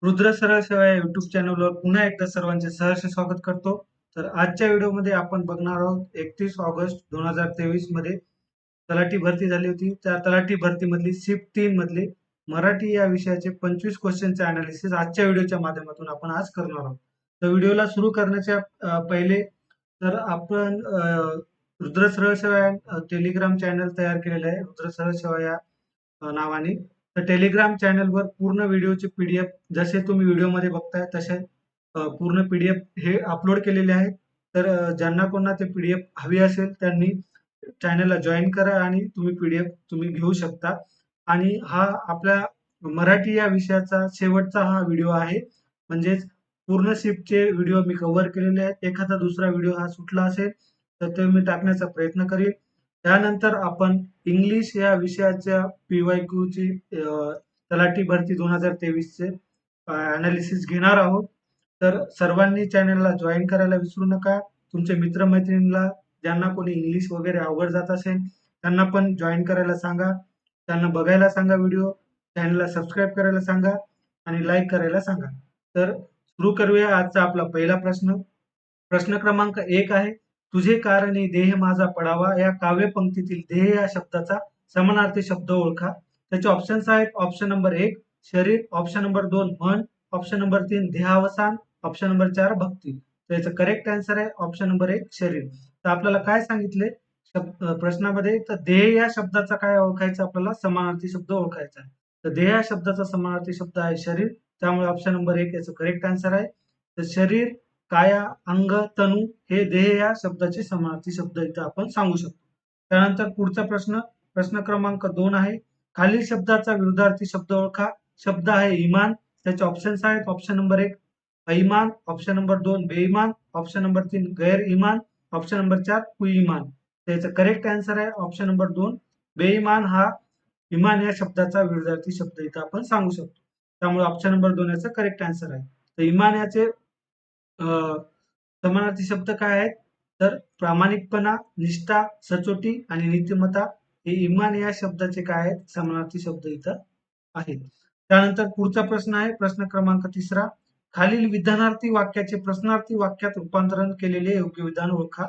रुद्र सरळ सेवा या युट्यूब चॅनलवर पुन्हा एकदा सर्वांचे सहर्ष स्वागत करतो. तर आजच्या व्हिडिओमध्ये आपण बघणार आहोत 31 ऑगस्ट 2023 मध्ये तलाठी भरती झाली होती. त्या तलाठी भरतीमधली शिफ्ट 3 मधली मराठी या विषयाचे 25 क्वेश्चनचे अनालिसिस आजच्या व्हिडिओच्या माध्यमातून आपण आज करणार आहोत. तर व्हिडिओला सुरू करण्याच्या पहिले तर आपण रुद्र सरळ सेवा या टेलिग्राम चॅनल तयार केलेलं आहे. रुद्र सरळ सेवा या नावाने. तर टेलिग्राम चॅनलवर पूर्ण व्हिडिओचे पीडीएफ जसे तुम्ही व्हिडिओमध्ये बघताय तसे पूर्ण पीडीएफ हे अपलोड केलेले आहेत. तर ज्यांना कोणा ते पीडीएफ हवी असेल त्यांनी चॅनलला जॉईन करा आणि तुम्ही पीडीएफ तुम्ही घेऊ शकता. आणि हा आपल्या मराठी या विषयाचा शेवटचा हा व्हिडिओ आहे. म्हणजेच पूर्ण शिफ्टचे व्हिडिओ मी कव्हर केलेले आहेत. एखादा दुसरा व्हिडिओ हा सुटला असेल तर ते मी टाकण्याचा प्रयत्न करेन. त्यानंतर आपण इंग्लिश या विषयाच्या PYQ ची तलाठी भरती 2023 चे अनालिसिस घेणार आहोत. तर सर्वांनी चॅनलला जॉईन करायला विसरू नका. तुमचे मित्रमैत्रिणींना ज्यांना कोणी इंग्लिश वगैरे अवघड जात असेल त्यांना पण जॉईन करायला सांगा. त्यांना बघायला सांगा व्हिडिओ, चॅनलला सबस्क्राईब करायला सांगा आणि लाईक करायला सांगा. तर सुरू करूया आजचा आपला पहिला प्रश्न. प्रश्न क्रमांक 1 आहे. तुझे कारणी देह माझा पडावा या काव्यपंक्तीतील देह या शब्दाचा समानार्थी शब्द ओळखा. त्याचे ऑप्शन्स आहेत. ऑप्शन नंबर 1 शरीर, ऑप्शन नंबर 2 मन, ऑप्शन नंबर 3 देहावसान, ऑप्शन नंबर 4 भक्ती. तर याचं करेक्ट आन्सर आहे ऑप्शन नंबर 1 शरीर. तर आपल्याला काय सांगितले प्रश्नामध्ये, तर देह या शब्दाचा काय ओळखायचं, आपल्याला समानार्थी शब्द ओळखायचा आहे. तर देह या शब्दाचा समानार्थी शब्द आहे शरीर. त्यामुळे ऑप्शन नंबर 1 याचं करेक्ट आन्सर आहे. तर शरीर, काया, अंग, तनू हे देह या शब्दाचे समानार्थी शब्द इथं आपण सांगू शकतो. त्यानंतर पुढचा प्रश्न, प्रश्न क्रमांक 2 आहे. खालील शब्दाचा विरुद्धार्थी शब्द ओळखा. शब्द आहे इमान. त्याचे ऑप्शन्स आहेत. ऑप्शन नंबर 1 अईमान, ऑप्शन नंबर 2 बेईमान, ऑप्शन नंबर 3 गैर इमान, ऑप्शन नंबर 4 कुईमान. त्याचं करेक्ट आन्सर आहे ऑप्शन नंबर 2 बेईमान हा इमान या शब्दाचा विरुद्धार्थी शब्द इथं आपण सांगू शकतो. त्यामुळे ऑप्शन नंबर 2 याचं करेक्ट आन्सर आहे. तर इमान याचे समानार्थी शब्द काय आहेत, तर प्रामाणिकपणा, निष्ठा, सचोटी आणि नीतिमत्ता हे इमान या शब्दाचे काय आहेत, समानार्थी शब्द इथं आहेत. त्यानंतर पुढचा प्रश्न आहे प्रश्न क्रमांक 3. खालील विधानार्थी वाक्याचे प्रश्नार्थी वाक्यात रूपांतरण केलेले योग्य विधान ओळखा.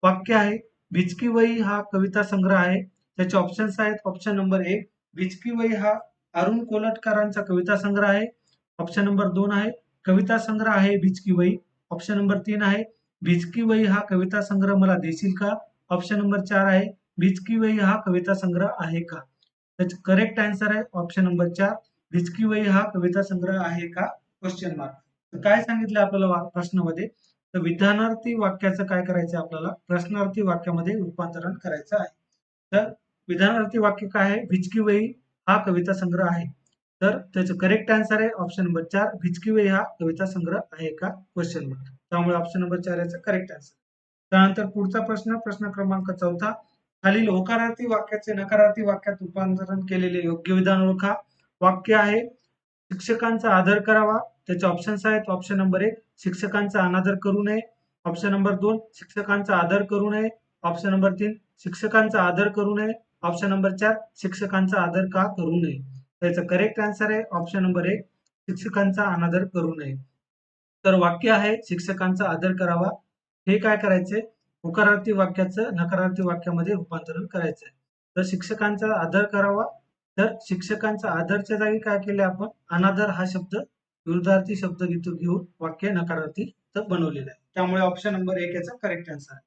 वाक्य आहे भिचकी वही हा कविता संग्रह आहे. त्याचे ऑप्शन्स आहेत. ऑप्शन नंबर 1 भिचकी वही हा अरुण कोलटकरांचा कविता संग्रह आहे. ऑप्शन नंबर 2 आहे कविता संग्रह आहे भिचकी वही. ऑप्शन नंबर 3 आहे भिचकी वही हा कविता संग्रह मला देशील का. ऑप्शन नंबर 4 आहे भिचकी वही हा कविता संग्रह आहे का. त्याचे करेक्ट आन्सर आहे ऑप्शन नंबर 4 भिचकी वही हा कविता संग्रह आहे का क्वेश्चन मार्क. तर काय सांगितलं आपल्याला प्रश्नामध्ये, तर विधानार्थी वाक्याचं काय करायचं आपल्याला प्रश्नार्थी वाक्यामध्ये रूपांतरण करायचं आहे. तर विधानार्थी वाक्य काय आहे, भिचकी वही हा कविता संग्रह आहे. तर त्याचं करेक्ट आन्सर आहे ऑप्शन नंबर 4 भिचकी वही हा कविता संग्रह आहे का क्वेश्चन मार्क. त्यामुळे ऑप्शन नंबर 4 याचं करेक्ट आन्सर. त्यानंतर पुढचा प्रश्न, प्रश्न क्रमांक 4. खालील होकारार्थी वाक्याचे नकारार्थी वाक्यात रूपांतरण केलेले योग्य विधान ओळखा. वाक्य आहे शिक्षकांचा आदर करावा. त्याचे ऑप्शन्स आहेत. ऑप्शन नंबर 1 शिक्षकांचा अनादर करू नये, ऑप्शन नंबर 2 शिक्षकांचा आदर करू नये, ऑप्शन नंबर 3 शिक्षकांचा आदर करू नये, ऑप्शन नंबर 4 शिक्षकांचा आदर का करू नये. त्याचं करेक्ट आन्सर आहे ऑप्शन नंबर 1 शिक्षकांचा अनादर करू नये. तर वाक्य आहे शिक्षकांचा आदर करावा. हे काय करायचे, होकारार्थी वाक्याचं नकारार्थी वाक्यामध्ये रूपांतरण करायचं आहे. तर शिक्षकांचा आदर करावा, तर शिक्षकांचा आदरच्या जागी काय केले आपण अनादर हा शब्द विरुद्धार्थी शब्द घेऊन वाक्य नकारार्थी बनवलेलं आहे. त्यामुळे ऑप्शन नंबर 1 याचा करेक्ट आन्सर आहे.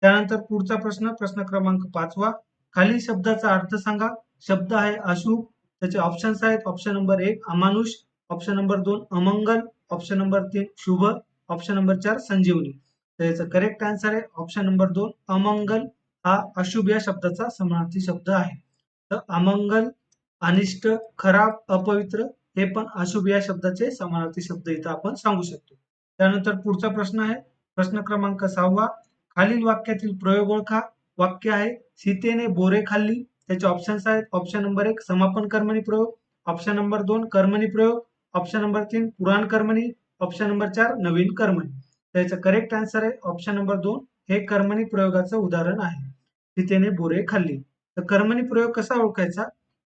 त्यानंतर पुढचा प्रश्न, प्रश्न क्रमांक 5. खालील शब्दाचा अर्थ सांगा. शब्द आहे अशुभ. त्याचे ऑप्शन्स आहेत. ऑप्शन नंबर 1 अमानुष, ऑप्शन नंबर 2 अमंगल, ऑप्शन नंबर 3 शुभ, ऑप्शन नंबर 4 संजीवनी. तर याचं करेक्ट आन्सर आहे ऑप्शन नंबर 2 अमंगल हा अशुभ या शब्दाचा समानार्थी शब्द आहे. तर अमंगल, अनिष्ट, खराब, अपवित्र हे पण अशुभ या शब्दाचे समानार्थी शब्द इथं आपण सांगू शकतो. त्यानंतर पुढचा प्रश्न आहे प्रश्न क्रमांक 6. खालील वाक्यातील प्रयोग ओळखा. वाक्य आहे सीतेने बोरे खाल्ली. त्याचे ऑप्शन्स आहेत. ऑप्शन नंबर 1 समापन कर्मणी प्रयोग, ऑप्शन नंबर 2 कर्मणी प्रयोग, ऑप्शन नंबर 3 पुराण कर्मणी, ऑप्शन नंबर 4 नवीन कर्मणी. त्याचं करेक्ट आन्सर आहे ऑप्शन नंबर 2 हे कर्मणी प्रयोगाचं उदाहरण आहे. सीतेने बोरे खाल्ली. तर कर्मणी प्रयोग कसा ओळखायचा,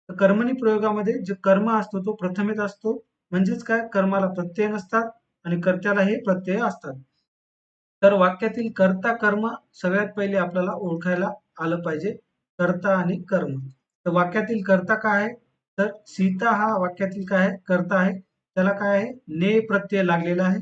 तर कर्मणी प्रयोगामध्ये जे कर्म असतो तो प्रथमेत असतो म्हणजेच काय, कर्माला प्रत्यय नसतात आणि कर्त्यालाही प्रत्यय असतात. तर वाक्यातील कर्ता कर्म सगळ्यात पहिले आपल्याला ओळखायला आलं पाहिजे. कर्ता आणि कर्म. तर वाक्यातील कर्ता काय आहे? तर सीता हा वाक्यातील काय आहे? कर्ता आहे. त्याला काय आहे? ने प्रत्यय लागलेला आहे.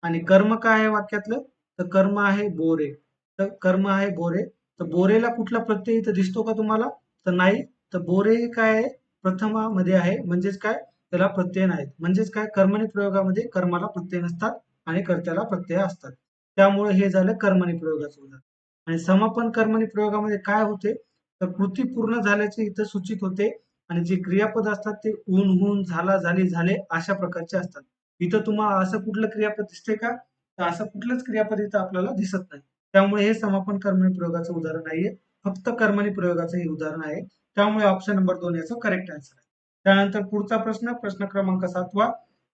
आणि कर्म काय आहे वाक्यातलं? तर कर्म आहे बोरे. तर कर्म आहे बोरे. तर बोरेला कुठला प्रत्यय इथं दिसतो का तुम्हाला? तर नाही. तर बोरे हे काय आहे? प्रथमामध्ये आहे. म्हणजेच काय? त्याला प्रत्यय नाहीत. म्हणजेच काय? कर्मणी प्रयोगामध्ये कर्माला प्रत्यय नसतात आणि कर्त्याला प्रत्यय असतात. त्यामुळे हे झालं कर्मणी प्रयोगाचं उदाहरण. आणि समापन कर्मणी प्रयोगामध्ये काय होते? तर कृती पूर्ण झाल्याचे इथं सूचित होते आणि जे क्रियापद असतात ते ऊन होऊन, झाला, झाली, झाले अशा प्रकारचे असतात. इथं तुम्हाला असं कुठलं क्रियापद दिसते का? तर असं कुठलंच क्रियापद इथं आपल्याला दिसत नाही. त्यामुळे हे समापन कर्मणी प्रयोगाचं उदाहरण नाहीये. फक्त कर्मणी प्रयोगाचं हे उदाहरण आहे. त्यामुळे ऑप्शन नंबर 2 याचं करेक्ट आन्सर आहे. त्यानंतर पुढचा प्रश्न, प्रश्न क्रमांक 7वा.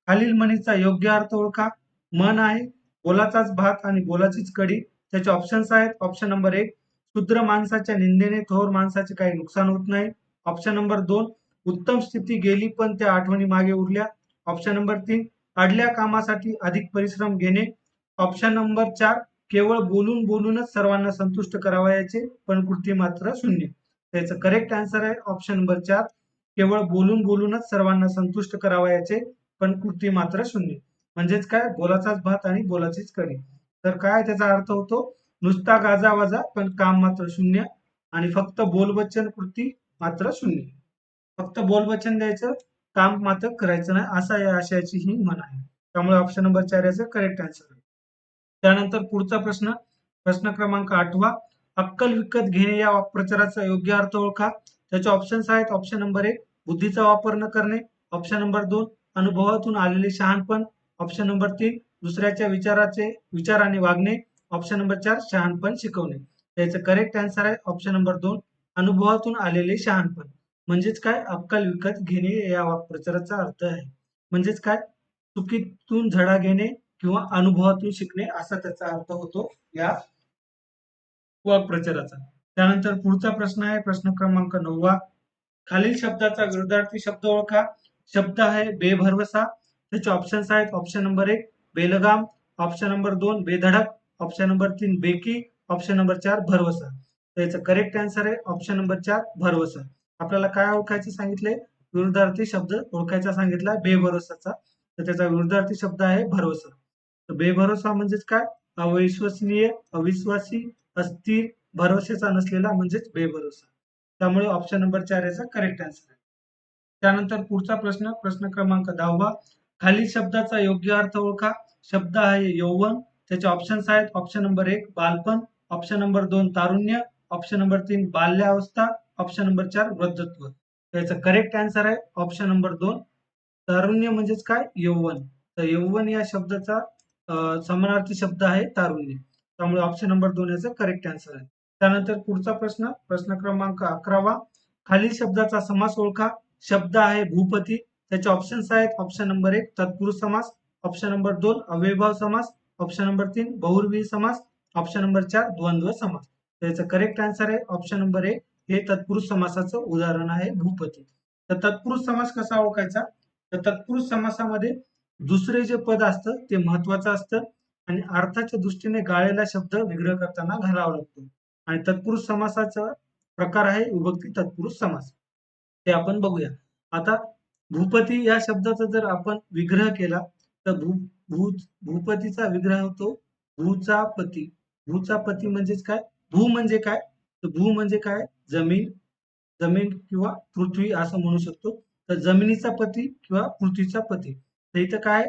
खालील म्हणीचा योग्य अर्थ ओळखा. मन आहे, बोलाचाच भात आणि बोलाचीच कढी. त्याचे ऑप्शन्स आहेत. ऑप्शन नंबर 1, शूद्र माणसाच्या निंदेने थोर माणसाचे काही नुकसान होत नाही. ऑप्शन नंबर 2, उत्तम स्थिती गेली पण त्या आठवणी मागे उरल्या. ऑप्शन नंबर 3, अडल्या कामासाठी अधिक परिश्रम घेणे. ऑप्शन नंबर 4, केवळ बोलून बोलूनच सर्वांना संतुष्ट करावयाचे पण कृती मात्र शून्य. त्याचं करेक्ट आन्सर आहे ऑप्शन नंबर 4, केवळ बोलून बोलूनच सर्वांना संतुष्ट करावयाचे पण कृती मात्र शून्य. म्हणजेच काय, बोलाचाच भात आणि बोलाचीच कढी. तर काय त्याचा अर्थ होतो? नुसता गाजावाजा पण काम मात्र शून्य आणि फक्त बोलवचन कृती मात्र शून्य. फक्त बोलवचन द्यायचं, काम मात्र करायचं नाही, असा या आशयाची ही म्हण आहे. त्यामुळे ऑप्शन नंबर 4 याचं करेक्ट आन्सर आहे. त्यानंतर पुढचा प्रश्न, प्रश्न क्रमांक 8वा. अक्कल विकत घेणे या वाक्प्रचाराचा योग्य अर्थ ओळखा. त्याचे ऑप्शन्स आहेत. ऑप्शन नंबर 1, बुद्धीचा वापर न करणे. ऑप्शन नंबर 2, अनुभवातून आलेले शहाणपण. ऑप्शन नंबर 3, दुसऱ्याच्या विचाराने वागणे. ऑप्शन नंबर 4, शहाणपण शिकवणे. त्याचं करेक्ट आन्सर आहे ऑप्शन नंबर 2, अनुभवातून आलेले शहाणपण. म्हणजेच काय, अक्कल विकत घेणे या वाक्प्रचाराचा अर्थ आहे. म्हणजेच काय, चुकीतून धडा घेणे किंवा अनुभवातून शिकणे असा त्याचा अर्थ होतो या वाक्प्रचाराचा. त्यानंतर पुढचा प्रश्न आहे प्रश्न क्रमांक 9वा. खालील शब्दाचा विरुद्धार्थी शब्द ओळखा. शब्द आहे बेभरवसा. त्याचे ऑप्शन्स आहेत. ऑप्शन नंबर 1, बेलगाम. ऑप्शन नंबर 2, बेधडक. ऑप्शन नंबर 3, बेकी. ऑप्शन नंबर 4, भरवसा. त्याचं करेक्ट आन्सर आहे ऑप्शन नंबर 4, भरवसा. आपल्याला काय ओळखायचे सांगितले? विरुद्धार्थी शब्द ओळखायचा सांगितला बेभरवसाचा. तर त्याचा विरुद्धार्थी शब्द आहे भरवसा. तर बेभरोसा म्हणजेच काय? अविश्वसनीय, अविश्वासी, अस्थिर, भरोश्याचा नसलेला म्हणजेच बेभरोसा. त्यामुळे ऑप्शन नंबर 4 याचा करेक्ट आन्सर आहे. त्यानंतर पुढचा प्रश्न, प्रश्न क्रमांक 10वा. खालील शब्दाचा योग्य अर्थ ओळखा. शब्द आहे यौवन. त्याचे ऑप्शन्स आहेत. ऑप्शन नंबर 1, बालपण. ऑप्शन नंबर 2, तारुण्य. ऑप्शन नंबर 3, बाल्यावस्था. ऑप्शन नंबर 4, वृद्धत्व. त्याचं करेक्ट आन्सर आहे ऑप्शन नंबर 2, तारुण्य म्हणजेच काय? यौवन. तर यौवन या शब्दाचा समानार्थी शब्द आहे तारुण्य. त्यामुळे ऑप्शन नंबर 2 याचं करेक्ट आन्सर आहे. त्यानंतर पुढचा प्रश्न, प्रश्न क्रमांक 11वा. खालील शब्दाचा समास ओळखा. शब्द आहे भूपती. त्याचे ऑप्शन्स आहेत. ऑप्शन नंबर 1, तत्पुरुष समास. ऑप्शन नंबर 2, अव्ययभाव समास. ऑप्शन नंबर 3, बहुव्रीही समास. ऑप्शन नंबर 4, द्वंद्व समास. त्याचं करेक्ट आन्सर आहे ऑप्शन नंबर 1, हे तत्पुरुष समासाचं उदाहरण आहे भूपती. तर तत्पुरुष समास कसा ओळखायचा? तर तत्पुरुष समासामध्ये दुसरे जे पद असतं ते महत्वाचं असतं आणि अर्थाच्या दृष्टीने गाळलेला शब्द विग्रह करताना घालावा लागतो. आणि तत्पुरुष समासाचा प्रकार आहे विभक्ती तत्पुरुष समास. ते आपण बघूया. आता भूपती या शब्दाचा जर आपण विग्रह केला तर भूपतीचा विग्रह होतो भूचा पती. भूचा पती म्हणजेच काय? भू म्हणजे काय? तर भू म्हणजे काय? जमीन, जमीन किंवा पृथ्वी असं म्हणू शकतो. तर जमिनीचा पती किंवा पृथ्वीचा पती. तर इथं काय?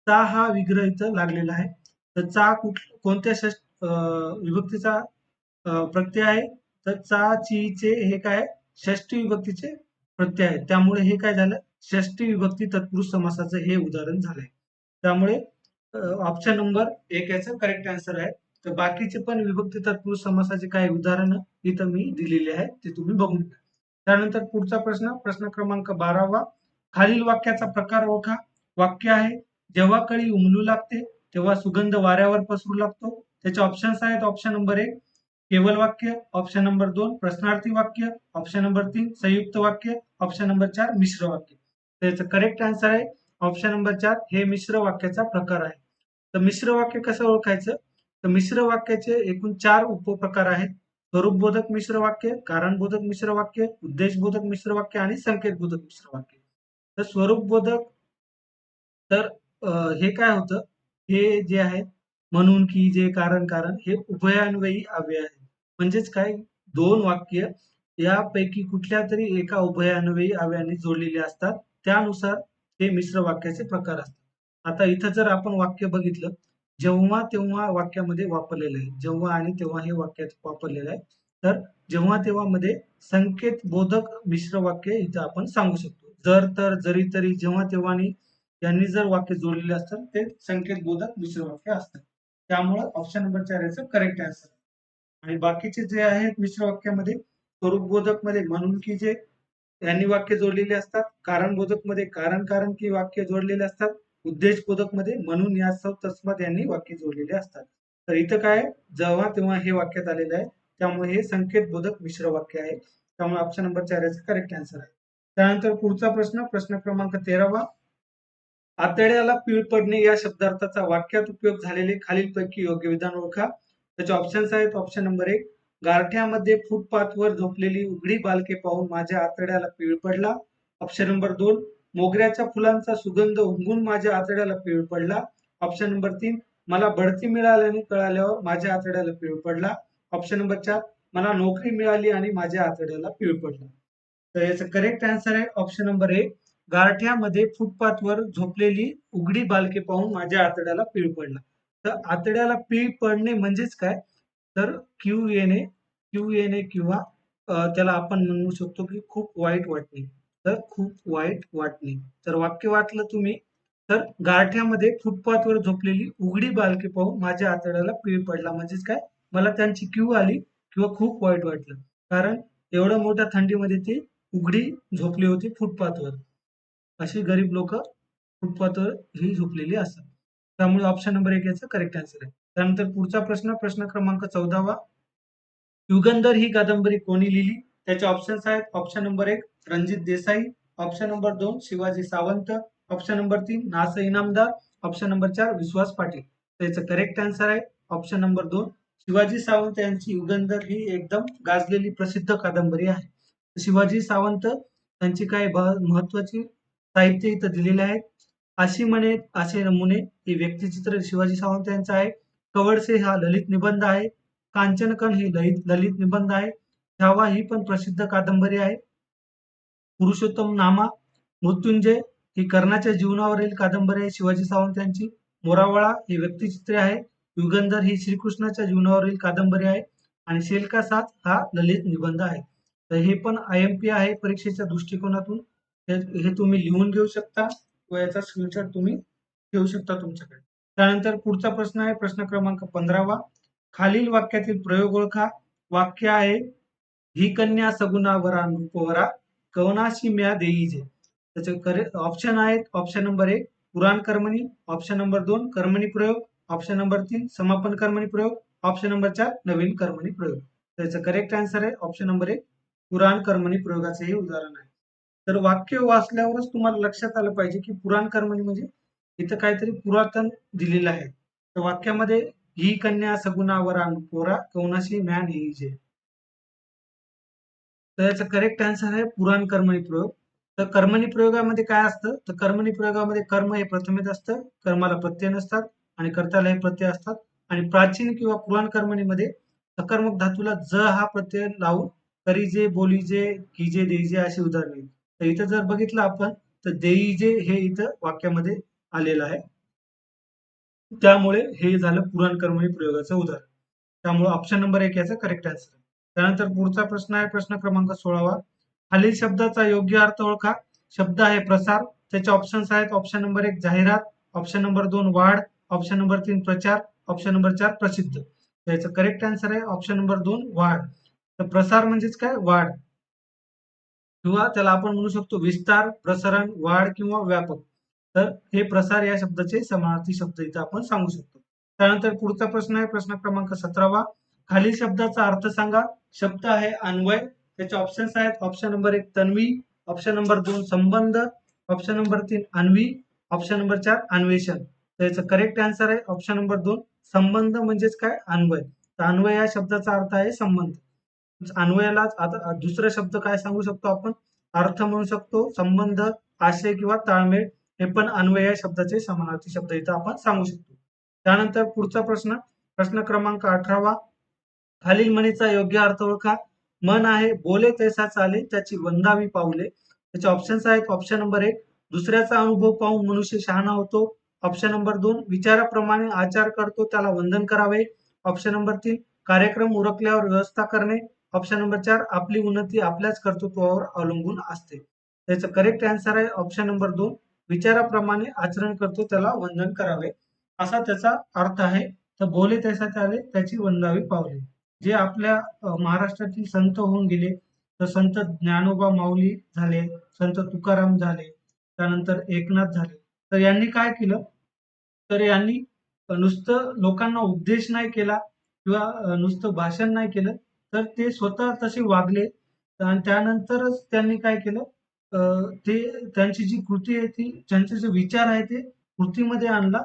चा हा विग्रह इथं लागलेला आहे. तर चा कोणत्या विभक्तीचा प्रत्यय आहे? तर चा, ची, चे हे काय? षष्ठी विभक्तीचे प्रत्यय आहेत. त्यामुळे हे काय झालं? षष्ठी विभक्ती तत्पुरुष समासाचं हे उदाहरण झालंय. त्यामुळे ऑप्शन नंबर 1 याचं करेक्ट आन्सर आहे. तर बाकीचे पण विभक्ती तत्पुरुष समासाचे काही उदाहरणं इथं मी दिलेली आहेत, ते तुम्ही बघून घ्या. त्यानंतर पुढचा प्रश्न, प्रश्न क्रमांक 12वा. खालील वाक्याचा प्रकार ओळखा. वाक्य आहे, जेव्हा कळी उमलू लागते तेव्हा सुगंध वाऱ्यावर पसरू लागतो. त्याचे ऑप्शन्स आहेत. ऑप्शन नंबर 1, केवल वाक्य. ऑप्शन नंबर 2, प्रश्नार्थी वाक्य. ऑप्शन नंबर 3, संयुक्त वाक्य. ऑप्शन नंबर 4, मिश्र वाक्य. त्याचं करेक्ट आन्सर आहे ऑप्शन नंबर 4 हे मिश्र वाक्याचा प्रकार आहे. तर मिश्र वाक्य कसं ओळखायचं? तर मिश्र वाक्याचे एकूण 4 उपप्रकार आहेत. स्वरूपबोधक मिश्र वाक्य, कारणबोधक मिश्र वाक्य, उद्देशबोधक मिश्र वाक्य आणि संकेतबोधक मिश्र वाक्य. तर स्वरूपबोधक तर हे काय होतं? हे जे आहे म्हणून, की, जे, कारण, कारण हे उभयान्वयी अव्यय आहे. म्हणजेच काय? 2 वाक्य यापैकी कुठल्यातरी एका उभयान्वयी अव्ययाने जोडलेली असतात. त्यानुसार हे मिश्र वाक्याचे प्रकार असतात. आता इथं जर आपण वाक्य बघितलं, जेव्हा तेव्हा वाक्यामध्ये वापरलेलं आहे. जेव्हा आणि तेव्हा हे वाक्यात वापरलेलं आहे. तर जेव्हा तेव्हा मध्ये संकेतबोधक मिश्र वाक्य इथं आपण सांगू शकतो. जर, तर, जरी, तरी, जेव्हा तेव्हा आणि यांनी जर वाक्य जोडलेले असतात ते संकेतबोधक मिश्र वाक्य असतात. त्यामुळे ऑप्शन नंबर 4 याचं करेक्ट आन्सर. आणि बाकीचे जे आहेत मिश्र वाक्यामध्ये स्वरूपबोधक मध्ये म्हणून, की, जे यांनी वाक्य जोडलेले असतात. कारणबोधक मध्ये कारण, कारण, की वाक्य जोडलेले असतात. उद्देशबोधक मध्ये म्हणून, यास्तव, तस्मात यांनी वाक्य जोडलेले असतात. तर इथं काय जेव्हा तेव्हा हे वाक्यात आलेलं आहे. त्यामुळे हे संकेतबोधक मिश्र वाक्य आहे. त्यामुळे ऑप्शन नंबर 4 याचं करेक्ट आन्सर आहे. त्यानंतर पुढचा प्रश्न क्रमांक 13वा. आतड्याला पीळ पडणे या शब्दार्थाचा वाक्यात उपयोग झालेले खालीलपैकी योग्य विधान ओळखा. त्याचे ऑप्शन्स आहेत. ऑप्शन नंबर 1 गारठ्यामध्ये फुटपाथवर झोपलेली उघडी बालके पाहून माझ्या आतड्याला पीळ पडला. ऑप्शन नंबर 2 मोगऱ्याच्या फुलांचा सुगंध उमगून माझ्या आतड्याला पीळ पडला. ऑप्शन नंबर 3 मला बढती मिळाल्याने कळाल्यावर माझ्या आतड्याला पीळ पडला. ऑप्शन नंबर 4 मला नोकरी मिळाली आणि माझ्या आतड्याला पीळ पडला. तर याचं करेक्ट आन्सर आहे ऑप्शन नंबर 1 गारठ्यामध्ये फुटपाथवर झोपलेली उघडी बालके पाहून माझ्या आतड्याला पीळ पडला. तर आतड्याला पीळ पडणे म्हणजेच काय? तर क्यू येणे किंवा त्याला आपण म्हणू शकतो की खूप वाईट वाटणे. तर खूप वाईट वाटणे. तर वाक्य वाचलं तुम्ही तर गारठ्यामध्ये फुटपाथवर झोपलेली उघडी बालके पाहून माझ्या आतड्याला पीळ पडला म्हणजेच काय? मला त्यांची क्यू आली किंवा खूप वाईट वाटलं. कारण एवढ्या मोठ्या थंडीमध्ये ती उघडी झोपली होती फुटपाथवर. अशी गरीब लोक फुटपाथवर ही झोपलेली असतात. त्यामुळे ऑप्शन नंबर 1 याचा करेक्ट आन्सर आहे. त्यानंतर पुढचा प्रश्न क्रमांक 14वा. युगंधर ही कादंबरी कोणी लिहिली? त्याचे ऑप्शन्स आहेत. Option number 1 Ranjit Desai, option number 2 Shivaji Sawant, option number 3 Na. Inamdar, option number 4 विश्वास पाटील. त्याचं करेक्ट आन्सर आहे ऑप्शन नंबर 2 शिवाजी सावंत यांची युगंधर ही एकदम गाजलेली प्रसिद्ध कादंबरी आहे. शिवाजी सावंत यांची काही महत्वाची साहित्य इथं दिलेले आहेत. अशी म्हणे असे नमुने हे व्यक्तिचित्र शिवाजी सावंत यांचं आहे. कवडसे हा ललित निबंध आहे. कांचनकन ही ललित निबंध आहे. छावा ही पण प्रसिद्ध कादंबरी आहे. पुरुषोत्तम नामा, मृत्युंजय ही कर्णाच्या जीवनावरील कादंबरी आहे शिवाजी सावंत यांची. मोरावळा ही व्यक्तिचित्रे आहे. युगंधर ही श्रीकृष्णाच्या जीवनावरील कादंबरी आहे. आणि शेलका 7 हा ललित निबंध आहे. तर हे पण IMP आहे परीक्षेच्या दृष्टिकोनातून. हे तुम्ही लिहून घेऊ शकता किंवा याचा स्क्रीनशॉट तुम्ही ठेवू शकता तुमच्याकडे. त्यानंतर पुढचा प्रश्न आहे प्रश्न क्रमांक 15वा. खालील वाक्यातील प्रयोग ओळखा. वाक्य आहे ही कन्या सगुणा वरा रूपवरा कवनाशी म्या देईजे. त्याचे ऑप्शन आहेत. ऑप्शन नंबर 1 पुराण कर्मणी, ऑप्शन नंबर 2 कर्मणी प्रयोग, ऑप्शन नंबर 3 समापन कर्मणी प्रयोग, ऑप्शन नंबर 4 नवीन कर्मणी प्रयोग. त्याचं करेक्ट आन्सर आहे ऑप्शन नंबर 1 पुराण कर्मणी प्रयोगाचे हे उदाहरण आहे. तर वाक्य वाचल्यावरच तुम्हाला लक्षात आलं पाहिजे की पुराण कर्मणी म्हणजे इथं काहीतरी पुरातन दिलेलं आहे. तर वाक्यामध्ये ही कन्या सगुणा वरा पोरा कवनाशी म्या नेईजे. तर याचा करेक्ट आन्सर आहे पुराण कर्मणी प्रयोग. तर कर्मणी प्रयोगामध्ये काय असतं? तर कर्मणी प्रयोगामध्ये कर्म हे प्रथमेच असतं, कर्माला प्रत्यय नसतात आणि कर्त्याला हे प्रत्यय असतात. आणि प्राचीन किंवा पुराण कर्मणीमध्ये सकर्मक धातूला ज हा प्रत्यय लावून करीजे, बोलीजे, कीजे, देईजे अशी उदाहरणे. तर इथं जर बघितलं आपण तर देईजे हे इथं वाक्यामध्ये आलेलं आहे. त्यामुळे हे झालं पुराण कर्मणी प्रयोगाचं उदाहरण. त्यामुळे ऑप्शन नंबर 1 याचा करेक्ट आन्सर आहे. त्यानंतर पुढचा प्रश्न आहे प्रश्न क्रमांक 16वा. खालील शब्दाचा योग्य अर्थ ओळखा. शब्द आहे प्रसार. त्याचे ऑप्शन्स आहेत. ऑप्शन नंबर 1 जाहिरात, ऑप्शन नंबर 2 वाढ, ऑप्शन नंबर 3 प्रचार, ऑप्शन नंबर 4 प्रसिद्ध. याचं करेक्ट आन्सर आहे ऑप्शन नंबर 2 वाढ. तर प्रसार म्हणजेच काय? वाढ किंवा त्याला आपण म्हणू शकतो विस्तार, प्रसारण, वाढ किंवा व्यापक. तर हे प्रसार या शब्दाचे समानार्थी शब्द इथं आपण सांगू शकतो. त्यानंतर पुढचा प्रश्न आहे प्रश्न क्रमांक 17वा. खालील शब्दाचा अर्थ सांगा. शब्द आहे अन्वय. त्याचे ऑप्शन्स आहेत. Option number 1 Tanvi, option number 2 संबंध, option number 3 Anvi, option number 4 अन्वेषण. तर याचं करेक्ट आन्सर आहे ऑप्शन नंबर 2 संबंध म्हणजेच काय अन्वय. तर अन्वय या शब्दाचा अर्थ आहे संबंध. अन्वयालाच आता दुसरा शब्द काय सांगू शकतो आपण अर्थ म्हणू शकतो संबंध आशय किंवा ताळमेळ हे पण अन्वय या शब्दाचे समानार्थी शब्द इथं आपण सांगू शकतो. त्यानंतर पुढचा प्रश्न प्रश्न क्रमांक 18 खालील म्हणीचा योग्य अर्थ ओळखा. मन आहे बोले तैसा चाले त्याची वंदावी पाऊले. त्याचे ऑप्शन्स आहेत ऑप्शन नंबर 1 दुसऱ्याचा अनुभव पाहून मनुष्य शहाणा होतो. ऑप्शन नंबर 2 विचाराप्रमाणे आचार करतो त्याला वंदन करावे. ऑप्शन नंबर 3 कार्यक्रम उरकल्यावर व्यवस्था करणे. ऑप्शन नंबर 4 आपली उन्नती आपल्याच कर्तृत्वावर अवलंबून असते. त्याचं करेक्ट आन्सर आहे ऑप्शन नंबर 2 विचाराप्रमाणे आचरण करतो त्याला वंदन करावे असा त्याचा अर्थ आहे. तर बोले तैसा चाले त्याची वंदावी पावले. जे आपल्या महाराष्ट्रातील संत होऊन गेले तर संत ज्ञानोबा माऊली झाले, संत तुकाराम झाले, त्यानंतर एकनाथ झाले. तर यांनी काय केलं तर यांनी नुसतं लोकांना उपदेश नाही केला किंवा नुसतं भाषण नाही केलं तर ते स्वतः तसे वागले आणि त्यानंतरच त्यांनी काय केलं ते त्यांची जी कृती आहे ती त्यांचे जे विचार आहे ते कृतीमध्ये आणला.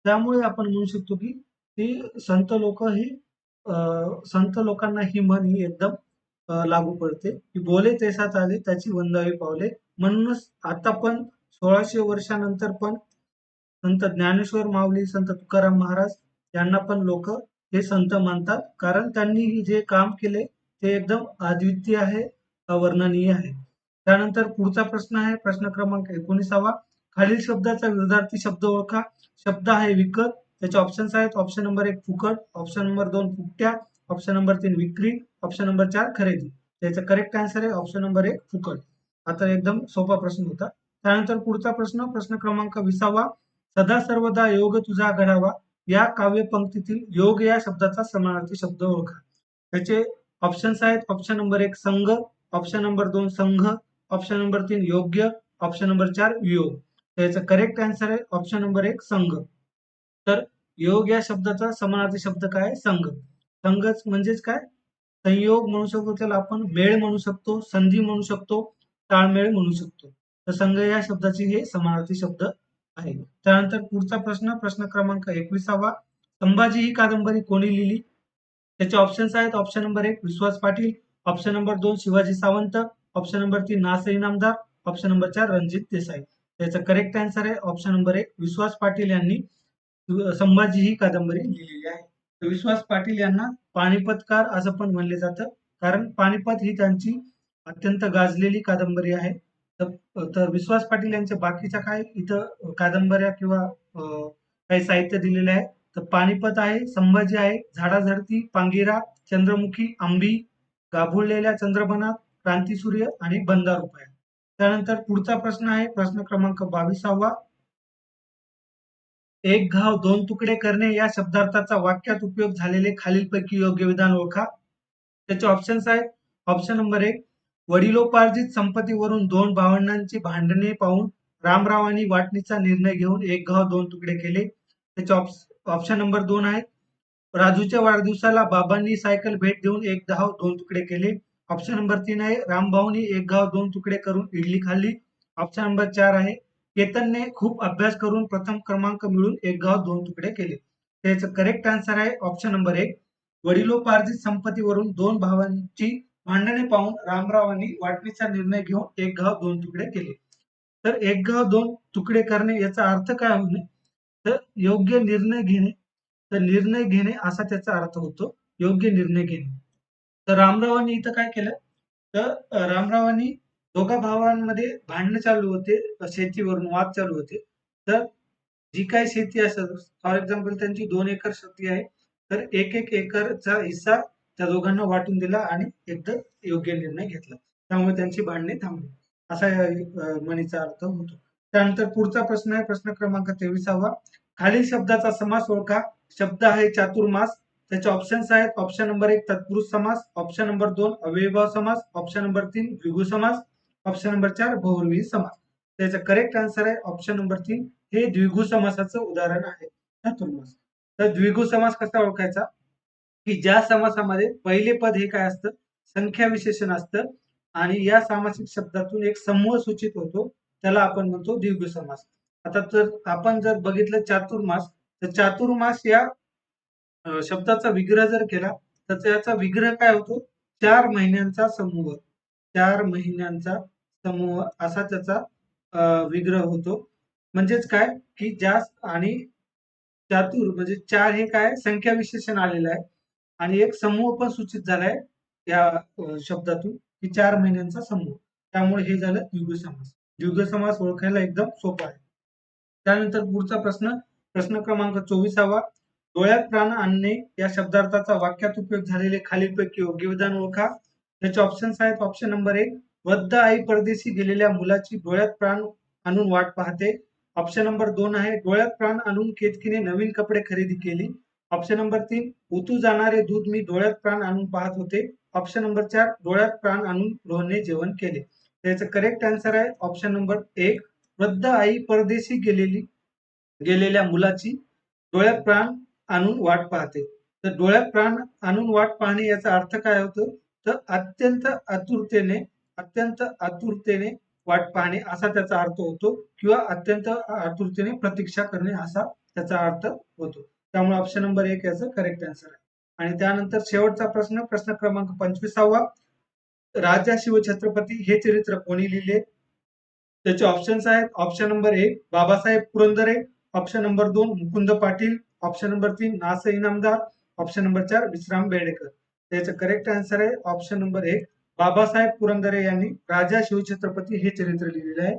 त्यामुळे आपण म्हणू शकतो की ती संत लोकांना ही म्हण ही एकदम लागू पडते की बोले तैसा चाले त्याची वंदावी पावले. म्हणूनच आता पण 1600 वर्षानंतर पण संत ज्ञानेश्वर माऊली, संत तुकाराम महाराज यांना पण लोक हे संत मानतात कारण त्यांनी जे काम केले ते एकदम अद्वितीय आहे, अवर्णनीय आहे. त्यानंतर पुढचा प्रश्न आहे प्रश्न क्रमांक 19 खालील शब्दाचा विरुद्धार्थी शब्द ओळखा. शब्द आहे विकत. त्याचे ऑप्शन्स आहेत ऑप्शन नंबर 1 फुकट, ऑप्शन नंबर 2 फुकट्या, ऑप्शन नंबर 3 विक्री, ऑप्शन नंबर 4 खरेदी. त्याचा करेक्ट आन्सर आहे ऑप्शन नंबर 1 फुकट. आता एकदम सोपा प्रश्न होता. त्यानंतर पुढचा प्रश्न प्रश्न क्रमांक 20 सदा सर्वदा योग तुझा घडावा या काव्य पंक्तीतील योग या शब्दाचा समानार्थी शब्द ओळखा. त्याचे ऑप्शन्स आहेत ऑप्शन नंबर 1 संघ, ऑप्शन नंबर 2 संघ, ऑप्शन नंबर 3 योग्य, ऑप्शन नंबर 4 वियोग. त्याचा करेक्ट आन्सर आहे ऑप्शन नंबर 1 संघ. तर योग या शब्दाचा समानार्थी शब्द काय संघ. संघच म्हणजेच काय संयोग म्हणू शकतो त्याला आपण मेळ म्हणू शकतो संधी म्हणू शकतो ताळमेळ म्हणू शकतो. तर संघ या शब्दाचे हे समानार्थी शब्द आहे. त्यानंतर पुढचा प्रश्न प्रश्न क्रमांक 21 संभाजी ही कादंबरी कोणी लिहिली. त्याचे ऑप्शन्स आहेत option number 1 Vishwas Patil, option number 2 Shivaji Sawant, option number 3 Na. Inamdar, option number 4 Ranjit Desai. त्याचा करेक्ट आन्सर आहे ऑप्शन नंबर 1 विश्वास पाटील यांनी संभाजी ही कादंबरी लिहिलेली आहे. तर विश्वास पाटील यांना पानिपतकार असं पण म्हणले जातं कारण पानिपत ही त्यांची अत्यंत गाजलेली कादंबरी आहे. तर विश्वास पाटील यांच्या बाकीच्या काय इथं कादंबऱ्या किंवा काही साहित्य दिलेले आहे. तर पानिपत आहे, संभाजी आहे, झाडाझडती, पांगिरा, चंद्रमुखी, आंबी, गाभुळलेल्या चंद्रबनात, क्रांतीसूर्य आणि बंदा रुपया. त्यानंतर पुढचा प्रश्न आहे प्रश्न क्रमांक 22 एक घाव दोन तुकडे करणे या शब्दार्थाचा वाक्यात उपयोग झालेले खालीलपैकी योग्य विधान ओळखा. त्याचे ऑप्शन्स आहेत ऑप्शन नंबर 1 वडिलोपार्जित संपत्तीवरून दोन भावंडांची भांडणे पाहून रामरावांनी वाटणीचा निर्णय घेऊन एक घाव दोन तुकडे केले. त्याचे ऑप्शन नंबर 2 आहे राजूच्या वाढदिवसाला बाबांनी सायकल भेट देऊन एक घाव दोन तुकडे केले. ऑप्शन नंबर 3 आहे रामभाऊनी एक घाव दोन तुकडे करून इडली खाल्ली. ऑप्शन नंबर 4 आहे केतनने खूप अभ्यास करून प्रथम क्रमांक मिळून एक गाव दोन तुकडे केले. त्याचं करेक्ट आन्सर आहे ऑप्शन नंबर 1 वडिलोपार्जित संपत्तीवरून दोन भावांची भांडणे पाहून रामरावांनी वाटणीचा निर्णय घेऊन एक गाव दोन तुकडे केले. तर एक गाव दोन तुकडे करणे याचा अर्थ काय होणे तर योग्य निर्णय घेणे. तर निर्णय घेणे असा त्याचा अर्थ होतो योग्य निर्णय घेणे. तर रामरावांनी इथं काय केलं तर रामरावांनी दोघा भावांमध्ये भांडणं चालू होते शेतीवरून वाद चालू होते. तर जी काही शेती असेल फॉर एक्झाम्पल त्यांची 2 एकर शेती आहे तर एक एक एकरचा हिस्सा त्या दोघांना वाटून दिला आणि एकदम योग्य निर्णय घेतला. त्यामुळे त्यांची भांडणे थांबली असा या म्हणीचा अर्थ होतो. त्यानंतर पुढचा प्रश्न आहे प्रश्न क्रमांक 23 खालील शब्दाचा समास ओळखा. शब्द आहे चातुर्मास. त्याचे ऑप्शन्स आहेत ऑप्शन नंबर 1 तत्पुरुष समास, ऑप्शन नंबर 2 अव्ययभाव समास, ऑप्शन नंबर 3 द्विगु समास, ऑप्शन नंबर 4 बहुव्रीही समास. त्याचा करेक्ट आन्सर आहे ऑप्शन नंबर 3 हे द्विगु समासाचं उदाहरण आहे चातुर्मास. तर द्विगु समास कसा ओळखायचा की ज्या समासामध्ये पहिले पद हे काय असतं संख्या विशेषण असतं आणि या सामासिक शब्दातून एक समूह सूचित होतो त्याला आपण म्हणतो द्विगु समास. आता जर आपण जर बघितलं चातुर्मास, तर चातुर्मास या शब्दाचा विग्रह जर केला तर त्याचा विग्रह काय होतो? 4 महिन्यांचा समूह. 4 महिन्यांचा समूह असा त्याचा विग्रह होतो. म्हणजेच काय की जास्त आणि चातुर म्हणजे 4 हे काय संख्या विशेषण आलेलं आहे आणि एक समूह पण सूचित झालाय या शब्दातून की 4 महिन्यांचा समूह. त्यामुळे हे झालं द्विगु समास. द्विगु समास ओळखायला एकदम सोपा आहे. त्यानंतर पुढचा प्रश्न, प्रश्न क्रमांक 24वा. डोळ्यात प्राण आणणे या शब्दार्थाचा वाक्यात उपयोग झालेले खालीलपैकी योग्य विधान ओळखा. त्याचे ऑप्शन्स आहेत. ऑप्शन नंबर 1, वृद्ध आई परदेशी गेलेल्या मुलाची डोळ्यात प्राण आणून वाट पाहते. ऑप्शन नंबर 2 आहे, डोळ्यात प्राण आणून केतकीने नवीन कपडे खरेदी केली. ऑप्शन नंबर 3, उतू जाणारे दूध मी डोळ्यात प्राण आणून पाहत होते. ऑप्शन नंबर 4, डोळ्यात प्राण आणून रोहनने जेवण केले. त्याचं करेक्ट आन्सर आहे ऑप्शन नंबर 1, वृद्ध आई परदेशी गेलेल्या मुलाची डोळ्यात प्राण आणून वाट पाहते. तर डोळ्यात प्राण आणून वाट पाहणे याचा अर्थ काय होतो? तर अत्यंत आतुरतेने वाट पाहणे असा त्याचा अर्थ होतो किंवा अत्यंत आतुरतेने प्रतीक्षा करणे असा त्याचा अर्थ होतो. त्यामुळे ऑप्शन नंबर 1 याचं करेक्ट आन्सर आहे. आणि त्यानंतर शेवटचा प्रश्न, प्रश्न क्रमांक 25वा. राजा शिवछत्रपती हे चरित्र कोणी लिहिले? त्याचे ऑप्शन्स आहेत. Option number 1, Babasaheb Purandare. Option number 2, Mukund Patil. Option number 3, Na. Inamdar. Option number 4, विश्राम बेडेकर. त्याचं करेक्ट आन्सर आहे ऑप्शन नंबर 1, बाबासाहेब पुरंदरे यांनी राजा शिवछत्रपती हे चरित्र लिहिलेले आहे.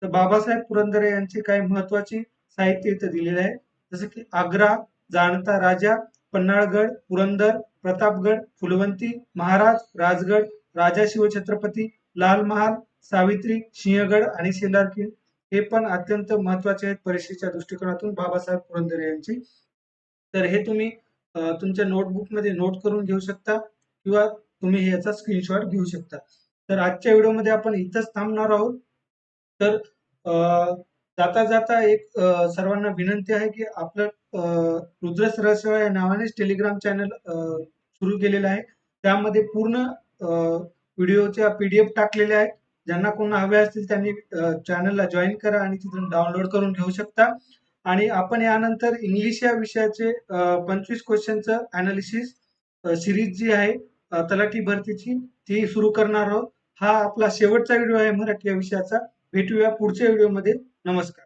तर बाबासाहेब पुरंदरे यांची काही महत्वाची साहित्य इथं दिलेले आहे. जसं की आग्रा, जाणता राजा, पन्हाळगड, पुरंदर, प्रतापगड, फुलवंती, महाराज, राजगड, राजा शिवछत्रपती, लाल महाल, सावित्री, सिंहगड आणि शेलार किल्ला हे पण अत्यंत महत्वाचे आहेत परीक्षेच्या दृष्टिकोनातून बाबासाहेब पुरंदरे यांची. तर हे तुम्ही तुमच्या नोटबुक मध्ये नोट करून घेऊ शकता किंवा तुम्ही याचा स्क्रीनशॉट घेऊ शकता. तर आजच्या व्हिडिओमध्ये आपण इथंच थांबणार आहोत. तर जाता जाता एक सर्वांना विनंती आहे की आपलं रुद्र सरस्वती या नावानेच टेलिग्राम चॅनल सुरू केलेलं आहे. त्यामध्ये पूर्ण व्हिडिओच्या PDF टाकलेल्या आहेत. ज्यांना कोणाला हवे असतील त्यांनी चॅनलला जॉईन करा आणि तिथून डाउनलोड करून घेऊ शकता. आणि आपण यानंतर इंग्लिश या विषयाचे 25 क्वेश्चनचं अनालिसिस सिरीज जी आहे तलाठी भरतीची ती सुरू करणार आहोत. हा आपला शेवटचा व्हिडिओ आहे मराठी या विषयाचा. भेटूया पुढच्या व्हिडिओमध्ये. नमस्कार.